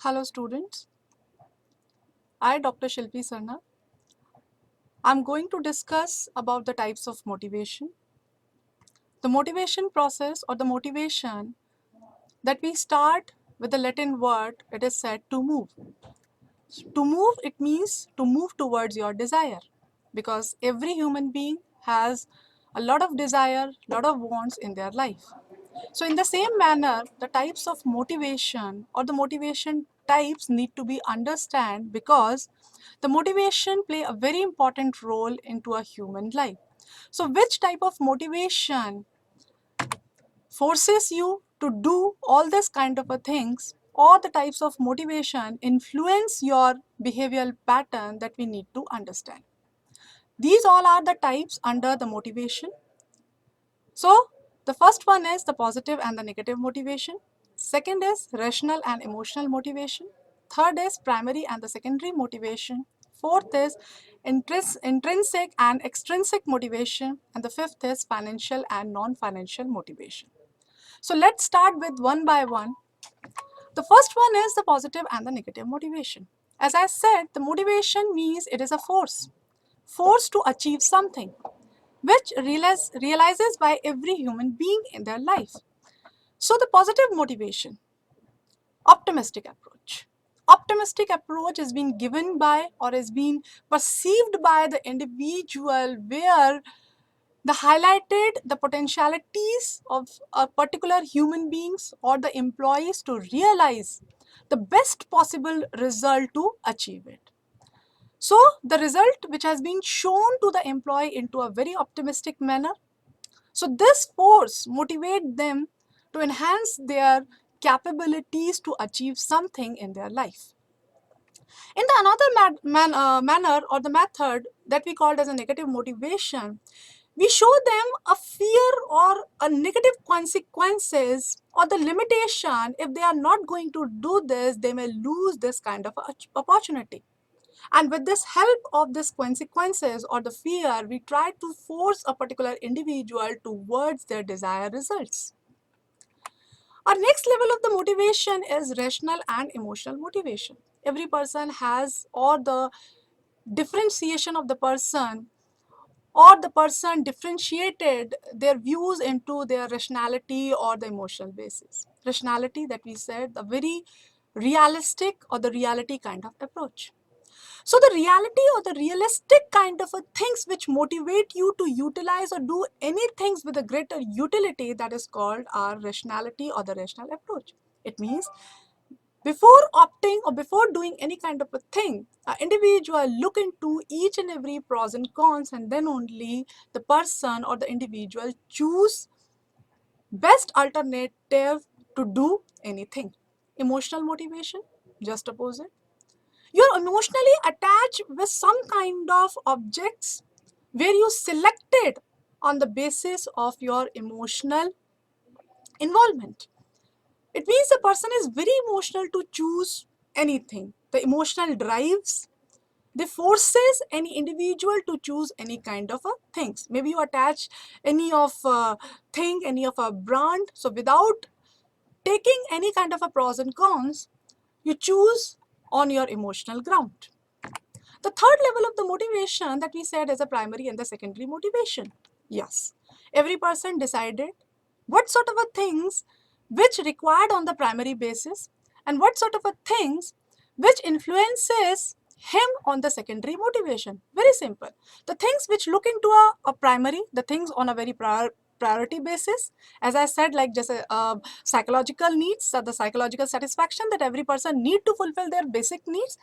Hello students, I Dr. Shilpi Sarna. I'm going to discuss about the types of motivation. The motivation process or the motivation that we start with the Latin word, it is said to move. To move, it means to move towards your desire because every human being has a lot of desire, lot of wants in their life. So in the same manner, the types of motivation or the motivation types need to be understood because the motivation play a very important role into a human life. So which type of motivation forces you to do all this kind of a things or the types of motivation influence your behavioral pattern that we need to understand. These all are the types under the motivation. So the first one is the positive and the negative motivation. Second is rational and emotional motivation. Third is primary and the secondary motivation. Fourth is intrinsic and extrinsic motivation. And the fifth is financial and non-financial motivation. So let's start with one by one. The first one is the positive and the negative motivation. As I said, the motivation means it is a force to achieve something which realizes by every human being in their life. So the positive motivation, optimistic approach. Optimistic approach is being given by or is being perceived by the individual where the highlighted the potentialities of a particular human beings or the employees to realize the best possible result to achieve it. So the result which has been shown to the employee into a very optimistic manner. So this force motivates them to enhance their capabilities to achieve something in their life. In the another manner or the method that we called as a negative motivation, we show them a fear or a negative consequences or the limitation. If they are not going to do this, they may lose this kind of opportunity. And with this help of these consequences or the fear, we try to force a particular individual towards their desired results. Our next level of the motivation is rational and emotional motivation. Every person has, or the differentiation of the person, or the person differentiated their views into their rationality or the emotional basis. Rationality that we said, the very realistic or the reality kind of approach. So the reality or the realistic kind of a things which motivate you to utilize or do any things with a greater utility, that is called our rationality or the rational approach. It means before opting or before doing any kind of a thing, an individual look into each and every pros and cons, and then only the person or the individual choose best alternative to do anything. Emotional motivation, just opposite. You're emotionally attached with some kind of objects where you selected on the basis of your emotional involvement. It means the person is very emotional to choose anything. The emotional drives, they forces any individual to choose any kind of a things. Maybe you attach any of a thing, any of a brand. So without taking any kind of a pros and cons, you choose on your emotional ground. The third level of the motivation that we said is a primary and the secondary motivation. Yes, every person decided what sort of a things which required on the primary basis and what sort of a things which influences him on the secondary motivation. Very simple. The things which look into a primary, the things on a very priority basis, as I said, like just psychological needs, the psychological satisfaction that every person need to fulfill their basic needs.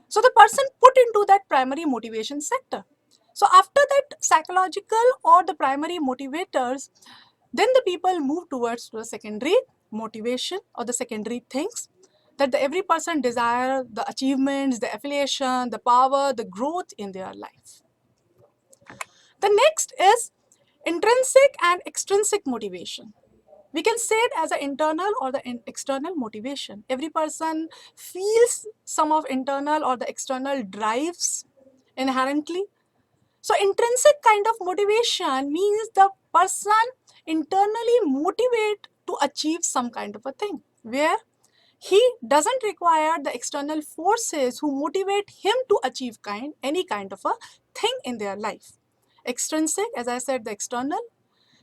So the person put into that primary motivation sector. So after that psychological or the primary motivators, then the people move towards the secondary motivation or the secondary things that every person desire, the achievements, the affiliation, the power, the growth in their life. The next is intrinsic and extrinsic motivation. We can say it as an internal or the external motivation. Every person feels some of internal or the external drives inherently. So intrinsic kind of motivation means the person internally motivate to achieve some kind of a thing where He doesn't require the external forces who motivate him to achieve any kind of a thing in their life. Extrinsic, as I said, the external.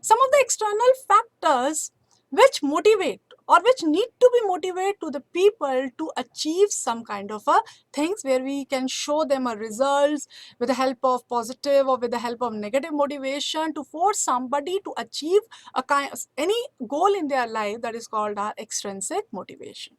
Some of the external factors which motivate or which need to be motivated to the people to achieve some kind of a things, where we can show them a results with the help of positive or with the help of negative motivation to force somebody to achieve any goal in their life. That is called our extrinsic motivation.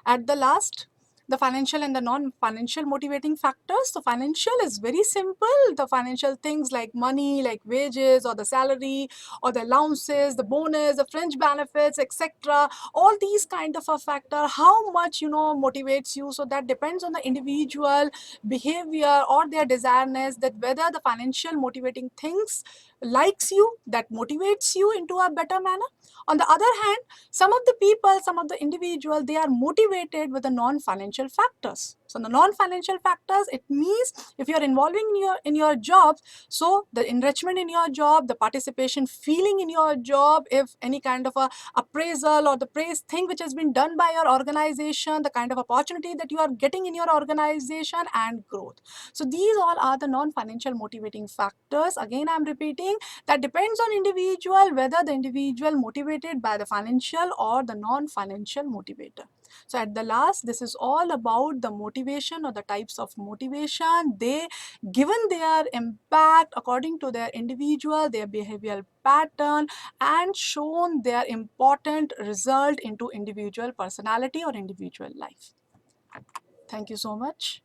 At the last, the financial and the non-financial motivating factors. So financial is very simple. The financial things like money, like wages or the salary or the allowances, the bonus, the fringe benefits, etc. All these kind of a factor, how much motivates you. So that depends on the individual behavior or their desireness, that whether the financial motivating things likes you, that motivates you into a better manner. On the other hand, some of the people, some of the individual, they are motivated with the non-financial factors. So the non-financial factors, it means if you are involving in your job, so the enrichment in your job, the participation feeling in your job, if any kind of a appraisal or the praise thing which has been done by your organization, the kind of opportunity that you are getting in your organization, and growth. So these all are the non-financial motivating factors. Again, I am repeating, that depends on individual, whether the individual motivated by the financial or the non-financial motivator. So at the last, this is all about the motivation or the types of motivation. They given their impact according to their individual, their behavioral pattern, and shown their important result into individual personality or individual life. Thank you so much.